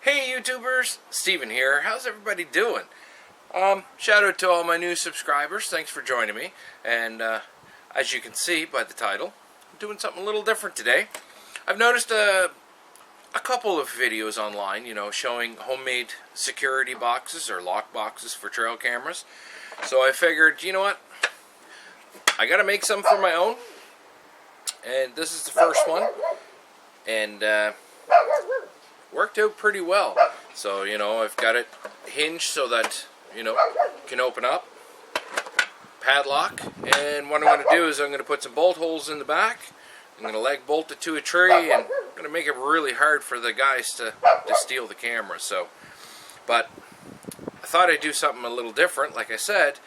Hey YouTubers, Steven here. How's everybody doing? Shout out to all my new subscribers. Thanks for joining me. And as you can see by the title, I'm doing something a little different today. I've noticed a couple of videos online, showing homemade security boxes or lock boxes for trail cameras. So I figured, you know what? I gotta make some for my own. And this is the first one. And worked out pretty well. So, I've got it hinged so that, can open up. Padlock. And what I'm going to do is I'm going to put some bolt holes in the back. I'm going to leg bolt it to a tree, and I'm going to make it really hard for the guys to steal the camera. But I thought I'd do something a little different, like I said,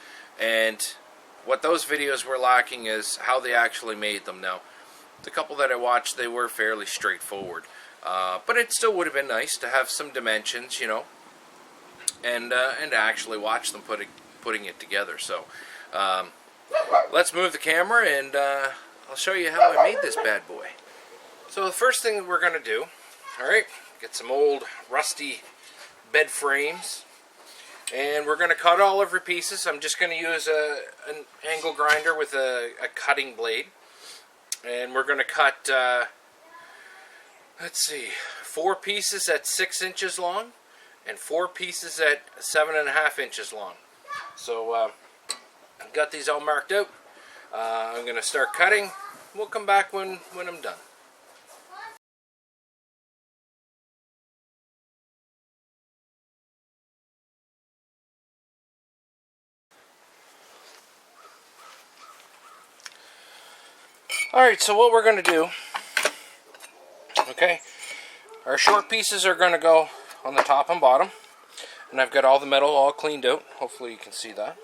and what those videos were lacking is how they actually made them. Now, the couple that I watched, they were fairly straightforward. But it still would have been nice to have some dimensions, and actually watch them putting it together. So let's move the camera, and I'll show you how I made this bad boy. So the first thing that we're going to do, alright, get some old rusty bed frames, and we're going to cut all of our pieces. I'm just going to use an angle grinder with a cutting blade, and we're going to cut let's see, 4 pieces at 6 inches long and 4 pieces at 7.5 inches long. So I've got these all marked out. I'm going to start cutting. We'll come back when I'm done. Alright, so what we're going to do, okay, our short pieces are going to go on the top and bottom, and I've got all the metal all cleaned out. Hopefully you can see that.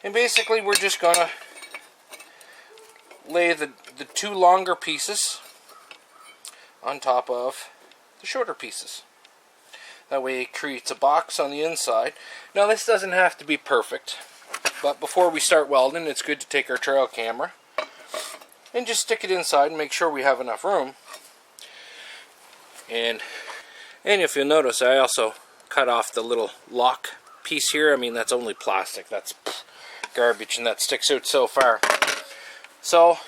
And basically we're just going to lay the 2 longer pieces on top of the shorter pieces. That way it creates a box on the inside. Now this doesn't have to be perfect, but before we start welding, it's good to take our trail camera and just stick it inside and make sure we have enough room. And if you'll notice, I also cut off the little lock piece here. I mean, that's only plastic. That's garbage, and that sticks out so far. So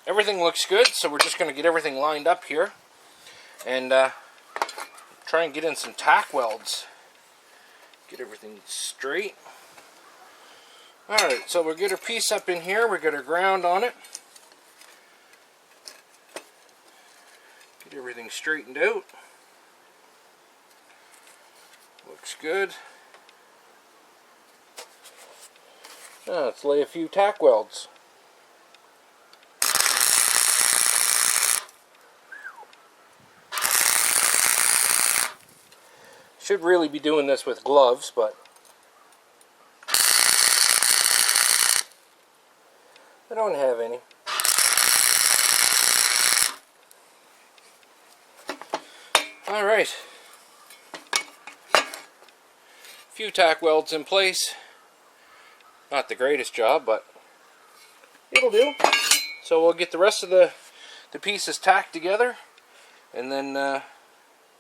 everything looks good, so we're just going to get everything lined up here and try and get in some tack welds. Get everything straight. Alright, so we'll get our piece up in here. We'll get our ground on it. Get everything straightened out. Looks good. Now let's lay a few tack welds. Should really be doing this with gloves, but I don't have any. Alright, few tack welds in place. Not the greatest job, but it'll do. So we'll get the rest of the pieces tacked together, and then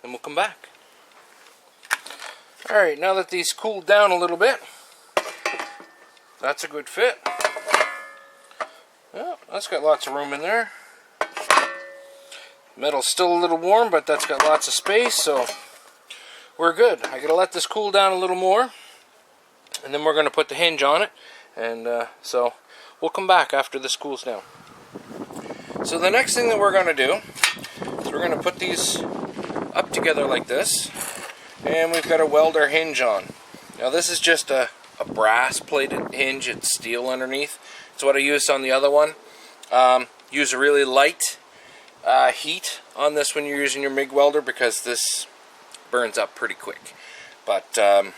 we'll come back. Alright, now that these cooled down a little bit, that's a good fit. Well, that's got lots of room in there. Metal's still a little warm, but that's got lots of space, so we're good. I gotta let this cool down a little more, and then we're gonna put the hinge on it, and so we'll come back after this cools down. So the next thing that we're gonna do is we're gonna put these up together like this, and we've got to weld our hinge on. Now this is just a brass plated hinge. It's steel underneath. It's what I used on the other one. Use a really light heat on this when you're using your MIG welder, because this burns up pretty quick. But yeah,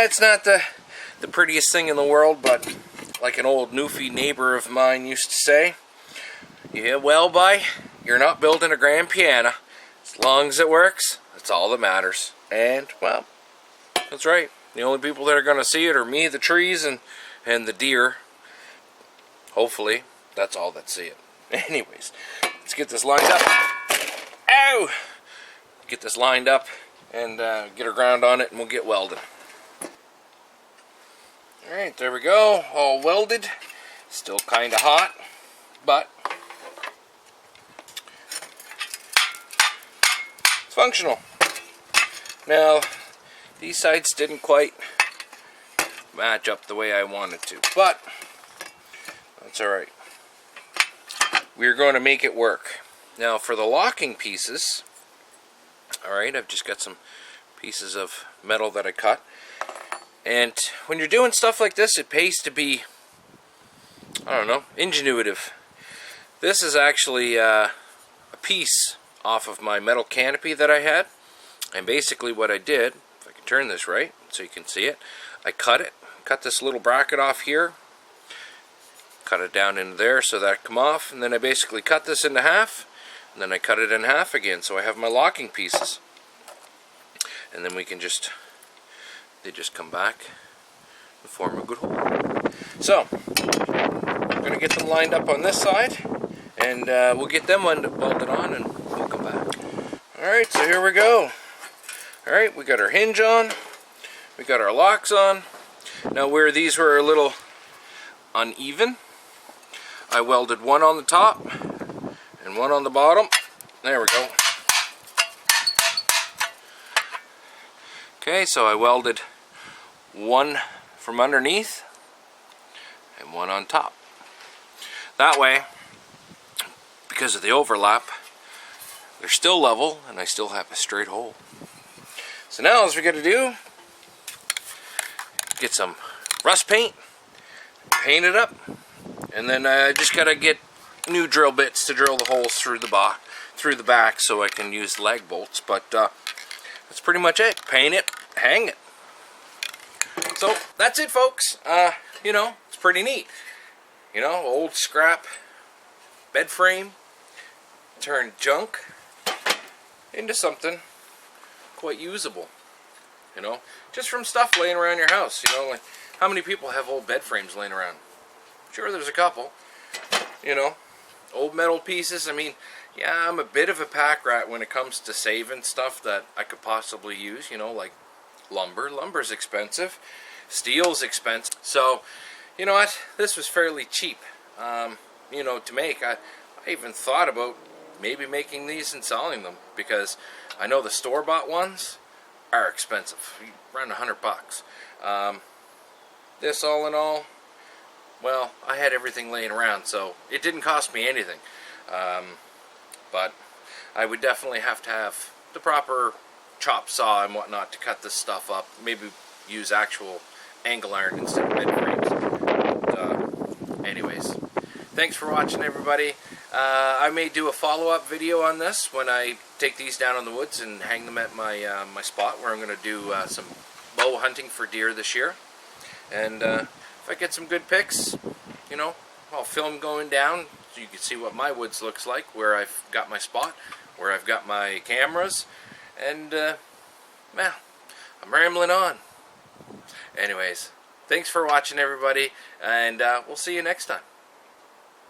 it's not the prettiest thing in the world, but like an old Newfie neighbor of mine used to say, yeah, well, you're not building a grand piano. As long as it works, that's all that matters. And well, that's right. The only people that are going to see it are me, the trees, and the deer. Hopefully, that's all that see it. Anyways, let's get this lined up. Ow! get this lined up and get our ground on it, and we'll get welding. Alright, there we go, all welded. Still kind of hot, but it's functional. Now, these sides didn't quite match up the way I wanted to, but that's alright. We're going to make it work. Now, for the locking pieces, alright, I've just got some pieces of metal that I cut. And when you're doing stuff like this, it pays to be, I don't know, ingenuitive. This is actually a piece off of my metal canopy that I had. And basically what I did, if I can turn this right so you can see it, I cut this little bracket off here, cut it down into there so that come off, and then I basically cut this into half, and then I cut it in half again, so I have my locking pieces. And then we can just, they just come back and form a good hole. So, I'm going to get them lined up on this side, and we'll get them welded on, and we'll come back. Alright, so here we go. Alright, we got our hinge on, we got our locks on. Now where these were a little uneven, I welded one on the top and one on the bottom. There we go. Okay, so I welded one from underneath and one on top. That way, because of the overlap, they're still level and I still have a straight hole. So now all we got to do, get some rust paint, paint it up, and then I just got to get new drill bits to drill the holes through the back so I can use lag bolts. But that's pretty much it. Paint it, hang it. So that's it, folks. You know, it's pretty neat. You know, old scrap bed frame turned junk into something quite usable. You know, just from stuff laying around your house. You know, like how many people have old bed frames laying around? Sure, there's a couple. You know, old metal pieces. I mean, yeah, I'm a bit of a pack rat when it comes to saving stuff that I could possibly use. You know, like lumber. Lumber's expensive. Steel's expensive. So, you know what? This was fairly cheap. You know, to make. I even thought about maybe making these and selling them, because I know the store-bought ones are expensive, around $100. This all in all, well, I had everything laying around, so it didn't cost me anything. But I would definitely have to have the proper chop saw and whatnot to cut this stuff up. Maybe use actual angle iron instead of bed frames. But, anyways, thanks for watching, everybody. I may do a follow-up video on this when I take these down in the woods and hang them at my my spot where I'm going to do some bow hunting for deer this year. And if I get some good pics, you know, I'll film going down so you can see what my woods looks like, where I've got my spot, where I've got my cameras, and well, I'm rambling on. Anyways, thanks for watching, everybody, and we'll see you next time.